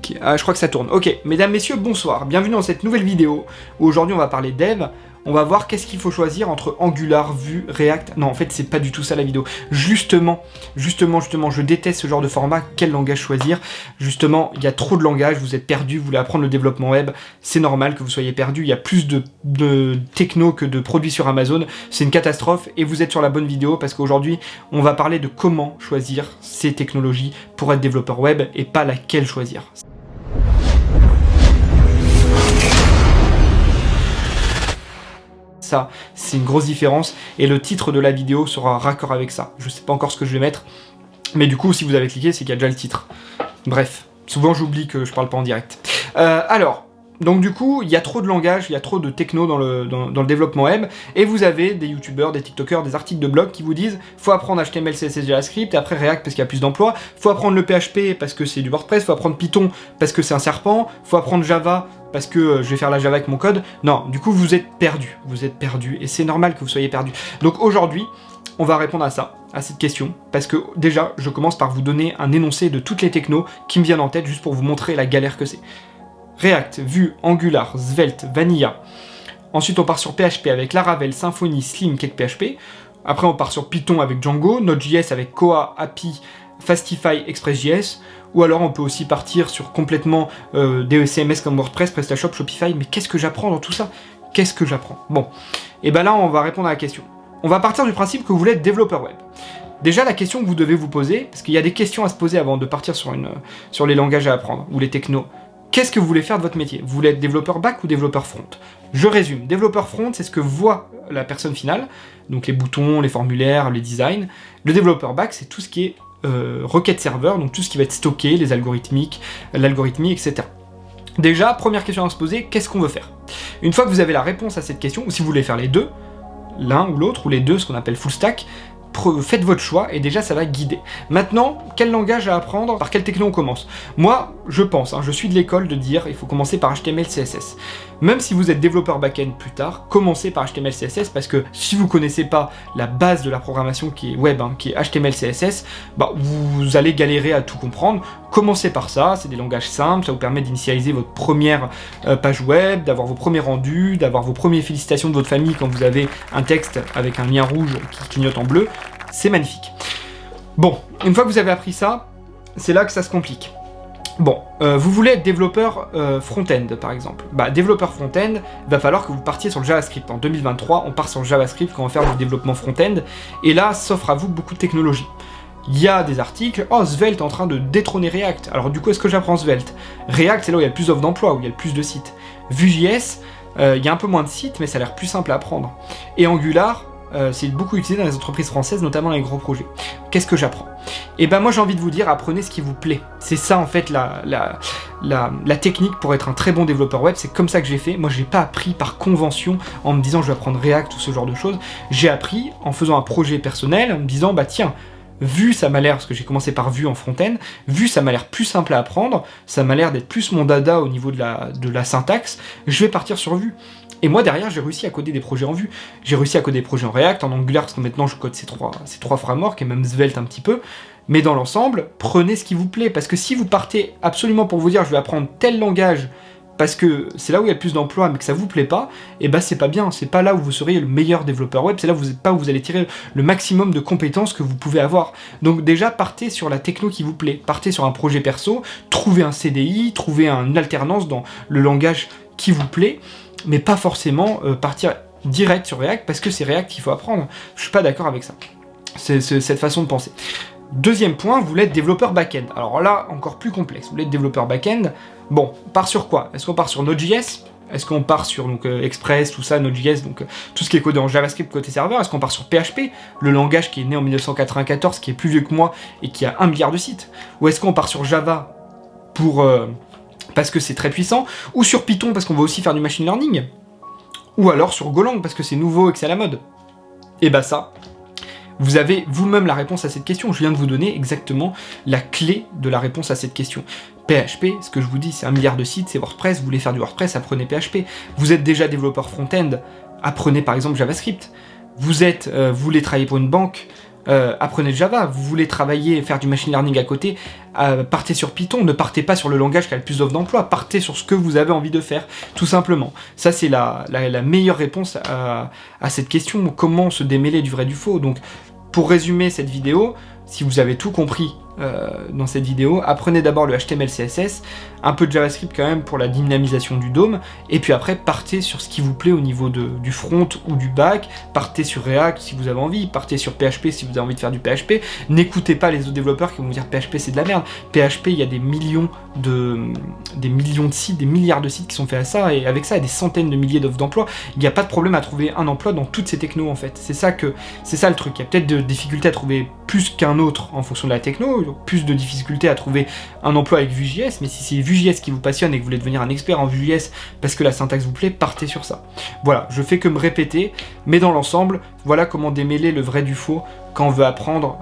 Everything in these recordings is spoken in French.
Ok, je crois que ça tourne. Ok, mesdames, messieurs, bonsoir. Bienvenue dans cette nouvelle vidéo où aujourd'hui on va parler dev. On va voir qu'est-ce qu'il faut choisir entre Angular, Vue, React. Non, en fait, c'est pas du tout ça la vidéo. Justement, je déteste ce genre de format. Quel langage choisir? Justement, il y a trop de langages, vous êtes perdu, vous voulez apprendre le développement web. C'est normal que vous soyez perdu. Il y a plus de techno que de produits sur Amazon. C'est une catastrophe et vous êtes sur la bonne vidéo parce qu'aujourd'hui, on va parler de comment choisir ces technologies pour être développeur web et pas laquelle choisir. Ça, c'est une grosse différence et le titre de la vidéo sera raccord avec ça. Je sais pas encore ce que je vais mettre, mais du coup, si vous avez cliqué, c'est qu'il y a déjà le titre. Bref, souvent j'oublie que je parle pas en direct. Donc du coup, il y a trop de langage, il y a trop de techno dans le développement web, et vous avez des youtubeurs, des tiktokers, des articles de blog qui vous disent faut apprendre HTML, CSS, JavaScript, et après React parce qu'il y a plus d'emplois, faut apprendre le PHP parce que c'est du WordPress, faut apprendre Python parce que c'est un serpent, faut apprendre Java parce que je vais faire la Java avec mon code. Non, du coup vous êtes perdu, et c'est normal que vous soyez perdu. Donc aujourd'hui, on va répondre à ça, à cette question, parce que déjà, je commence par vous donner un énoncé de toutes les technos qui me viennent en tête, juste pour vous montrer la galère que c'est. React, Vue, Angular, Svelte, Vanilla. Ensuite, on part sur PHP avec Laravel, Symfony, Slim, Cake PHP. Après, on part sur Python avec Django, Node.js avec Koa, API, Fastify, Express.js. Ou alors, on peut aussi partir sur complètement des CMS comme WordPress, PrestaShop, Shopify. Mais qu'est-ce que j'apprends dans tout ça? Qu'est-ce que j'apprends? Bon, et ben là, on va répondre à la question. On va partir du principe que vous voulez être développeur web. Déjà, la question que vous devez vous poser, parce qu'il y a des questions à se poser avant de partir sur les langages à apprendre, ou les technos. Qu'est-ce que vous voulez faire de votre métier? Vous voulez être développeur back ou développeur front? Je résume. Développeur front, c'est ce que voit la personne finale, donc les boutons, les formulaires, les designs. Le développeur back, c'est tout ce qui est requête serveur, donc tout ce qui va être stocké, les algorithmiques, l'algorithmie, etc. Déjà, première question à se poser, qu'est-ce qu'on veut faire? Une fois que vous avez la réponse à cette question, ou si vous voulez faire les deux, l'un ou l'autre, ou les deux, ce qu'on appelle full stack, faites votre choix et déjà ça va guider. Maintenant, quel langage à apprendre? Par quelle techno on commence? Moi, je pense, je suis de l'école de dire il faut commencer par HTML, CSS. Même si vous êtes développeur back-end plus tard, commencez par HTML, CSS parce que si vous connaissez pas la base de la programmation qui est web, qui est HTML, CSS, vous allez galérer à tout comprendre. Commencez par ça, c'est des langages simples, ça vous permet d'initialiser votre première page web, d'avoir vos premiers rendus, d'avoir vos premières félicitations de votre famille quand vous avez un texte avec un lien rouge qui clignote en bleu. C'est magnifique. Bon, une fois que vous avez appris ça, c'est là que ça se complique. Bon, vous voulez être développeur front-end par exemple. Développeur front-end, il va falloir que vous partiez sur le JavaScript. En 2023, on part sur le JavaScript quand on va faire du développement front-end, et là, s'offre à vous beaucoup de technologies. Il y a des articles, Svelte est en train de détrôner React. Alors du coup, est-ce que j'apprends Svelte? React, c'est là où il y a le plus d'offres d'emploi, où il y a le plus de sites. Vue.js, il y a un peu moins de sites, mais ça a l'air plus simple à apprendre. Et Angular, c'est beaucoup utilisé dans les entreprises françaises, notamment dans les gros projets. Qu'est-ce que j'apprends? Et moi j'ai envie de vous dire, apprenez ce qui vous plaît. C'est ça en fait la technique pour être un très bon développeur web, c'est comme ça que j'ai fait. Moi j'ai pas appris par convention en me disant je vais apprendre React ou ce genre de choses. J'ai appris en faisant un projet personnel, en me disant tiens, Vue ça m'a l'air, parce que j'ai commencé par Vue en front-end, Vue ça m'a l'air plus simple à apprendre, ça m'a l'air d'être plus mon dada au niveau de la syntaxe, je vais partir sur Vue. Et moi derrière j'ai réussi à coder des projets en Vue, j'ai réussi à coder des projets en React, en Angular, parce que maintenant je code ces trois frameworks, et même Svelte un petit peu, mais dans l'ensemble, prenez ce qui vous plaît, parce que si vous partez absolument pour vous dire je vais apprendre tel langage, parce que c'est là où il y a le plus d'emplois, mais que ça vous plaît pas, c'est pas bien, c'est pas là où vous seriez le meilleur développeur web, c'est là où vous allez tirer le maximum de compétences que vous pouvez avoir. Donc déjà, partez sur la techno qui vous plaît, partez sur un projet perso, trouvez un CDI, trouvez une alternance dans le langage qui vous plaît, mais pas forcément partir direct sur React, parce que c'est React qu'il faut apprendre. Je suis pas d'accord avec ça. C'est cette façon de penser. Deuxième point, vous voulez être développeur back-end. Alors là, encore plus complexe. Vous voulez être développeur back-end. Bon, on part sur quoi? Est-ce qu'on part sur Node.js? Est-ce qu'on part sur Express, tout ça, Node.js, donc tout ce qui est codé en JavaScript côté serveur? Est-ce qu'on part sur PHP, le langage qui est né en 1994, qui est plus vieux que moi et qui a 1 milliard de sites? Ou est-ce qu'on part sur Java parce que c'est très puissant? Ou sur Python parce qu'on va aussi faire du machine learning? Ou alors sur Golang parce que c'est nouveau et que c'est à la mode? Et ça, vous avez vous-même la réponse à cette question. Je viens de vous donner exactement la clé de la réponse à cette question. PHP, ce que je vous dis, c'est 1 milliard de sites, c'est WordPress, vous voulez faire du WordPress, apprenez PHP. Vous êtes déjà développeur front-end, apprenez par exemple JavaScript. Vous voulez travailler pour une banque, apprenez Java. Vous voulez travailler, faire du machine learning à côté, partez sur Python, ne partez pas sur le langage qui a le plus d'offres d'emploi, partez sur ce que vous avez envie de faire, tout simplement. Ça, c'est la meilleure réponse à cette question, comment se démêler du vrai du faux. Donc, pour résumer cette vidéo, si vous avez tout compris dans cette vidéo, apprenez d'abord le HTML, CSS, un peu de JavaScript quand même pour la dynamisation du DOM, et puis après partez sur ce qui vous plaît au niveau du front ou du back, partez sur React si vous avez envie, partez sur PHP si vous avez envie de faire du PHP, n'écoutez pas les autres développeurs qui vont vous dire PHP c'est de la merde. PHP, il y a des millions de sites, des milliards de sites qui sont faits à ça, et avec ça il y a des centaines de milliers d'offres d'emploi. Il n'y a pas de problème à trouver un emploi dans toutes ces technos en fait. C'est ça le truc. Il y a peut-être de difficultés à trouver plus qu'un autre en fonction de la techno, plus de difficultés à trouver un emploi avec Vue.js, mais si c'est Vue.js qui vous passionne et que vous voulez devenir un expert en Vue.js parce que la syntaxe vous plaît, partez sur ça. Voilà, je fais que me répéter, mais dans l'ensemble, voilà comment démêler le vrai du faux quand on veut apprendre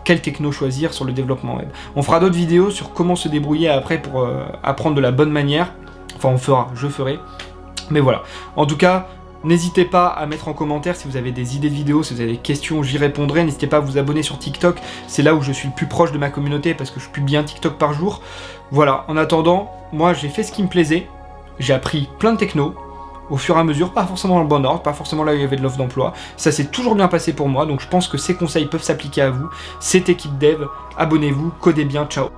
quelle techno choisir sur le développement web. On fera d'autres vidéos sur comment se débrouiller après pour apprendre de la bonne manière, enfin je ferai, mais voilà. En tout cas, n'hésitez pas à mettre en commentaire si vous avez des idées de vidéos, si vous avez des questions, j'y répondrai. N'hésitez pas à vous abonner sur TikTok, c'est là où je suis le plus proche de ma communauté parce que je publie un TikTok par jour. Voilà, en attendant, moi j'ai fait ce qui me plaisait, j'ai appris plein de techno, au fur et à mesure, pas forcément dans le bon ordre, pas forcément là où il y avait de l'offre d'emploi. Ça s'est toujours bien passé pour moi, donc je pense que ces conseils peuvent s'appliquer à vous. C'était Kid Dev, abonnez-vous, codez bien, ciao.